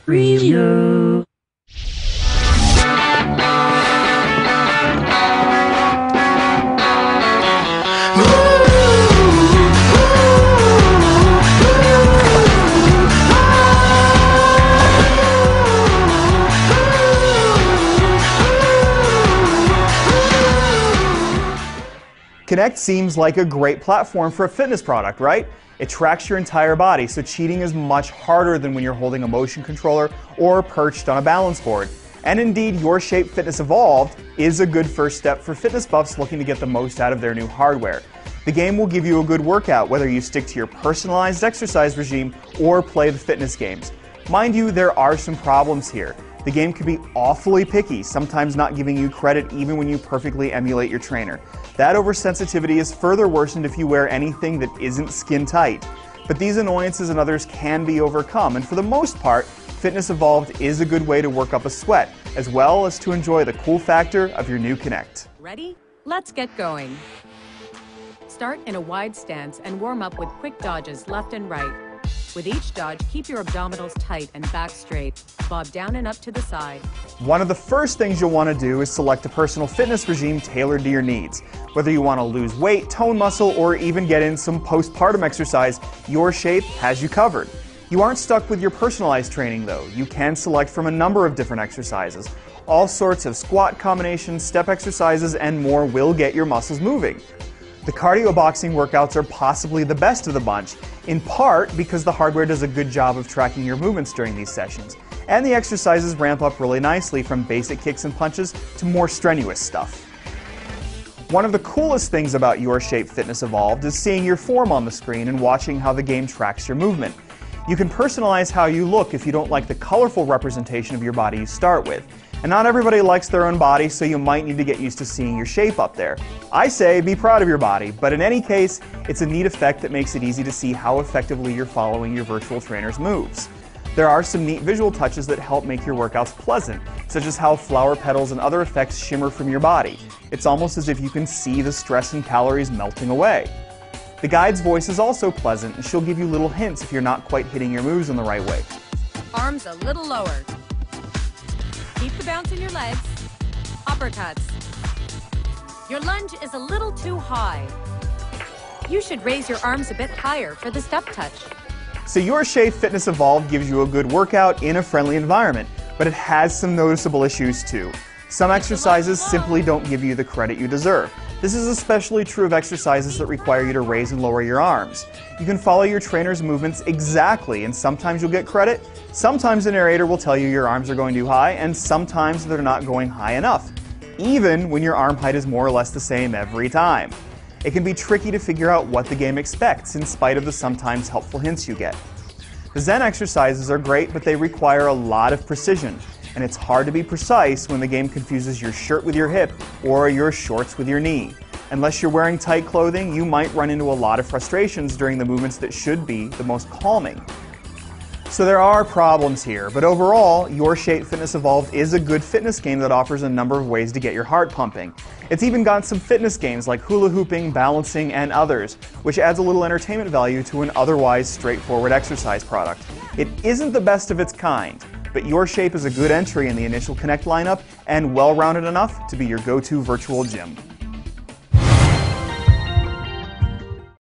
Review. Kinect seems like a great platform for a fitness product, right? It tracks your entire body, so cheating is much harder than when you're holding a motion controller or perched on a balance board. And indeed, Your Shape Fitness Evolved is a good first step for fitness buffs looking to get the most out of their new hardware. The game will give you a good workout whether you stick to your personalized exercise regime or play the fitness games. Mind you, there are some problems here. The game can be awfully picky, sometimes not giving you credit even when you perfectly emulate your trainer. That oversensitivity is further worsened if you wear anything that isn't skin tight. But these annoyances and others can be overcome, and for the most part, Fitness Evolved is a good way to work up a sweat, as well as to enjoy the cool factor of your new Kinect. Ready? Let's get going. Start in a wide stance and warm up with quick dodges left and right. With each dodge, keep your abdominals tight and back straight. Bob down and up to the side. One of the first things you'll want to do is select a personal fitness regime tailored to your needs. Whether you want to lose weight, tone muscle, or even get in some postpartum exercise, Your Shape has you covered. You aren't stuck with your personalized training though. You can select from a number of different exercises. All sorts of squat combinations, step exercises, and more will get your muscles moving. The cardio boxing workouts are possibly the best of the bunch, in part because the hardware does a good job of tracking your movements during these sessions, and the exercises ramp up really nicely from basic kicks and punches to more strenuous stuff. One of the coolest things about Your Shape Fitness Evolved is seeing your form on the screen and watching how the game tracks your movement. You can personalize how you look if you don't like the colorful representation of your body you start with. And not everybody likes their own body, so you might need to get used to seeing your shape up there. I say be proud of your body, but in any case, it's a neat effect that makes it easy to see how effectively you're following your virtual trainer's moves. There are some neat visual touches that help make your workouts pleasant, such as how flower petals and other effects shimmer from your body. It's almost as if you can see the stress and calories melting away. The guide's voice is also pleasant, and she'll give you little hints if you're not quite hitting your moves in the right way. Arms a little lower. Keep the bounce in your legs. Uppercuts. Your lunge is a little too high. You should raise your arms a bit higher for the step touch. So Your Shape Fitness Evolved gives you a good workout in a friendly environment, but it has some noticeable issues too. Some exercises simply don't give you the credit you deserve. This is especially true of exercises that require you to raise and lower your arms. You can follow your trainer's movements exactly, and sometimes you'll get credit, sometimes the narrator will tell you your arms are going too high, and sometimes they're not going high enough, even when your arm height is more or less the same every time. It can be tricky to figure out what the game expects in spite of the sometimes helpful hints you get. The Zen exercises are great, but they require a lot of precision, and it's hard to be precise when the game confuses your shirt with your hip or your shorts with your knee. Unless you're wearing tight clothing, you might run into a lot of frustrations during the movements that should be the most calming. So there are problems here, but overall, Your Shape Fitness Evolved is a good fitness game that offers a number of ways to get your heart pumping. It's even got some fitness games like hula hooping, balancing, and others, which adds a little entertainment value to an otherwise straightforward exercise product. It isn't the best of its kind, but Your Shape is a good entry in the initial Kinect lineup and well-rounded enough to be your go-to virtual gym.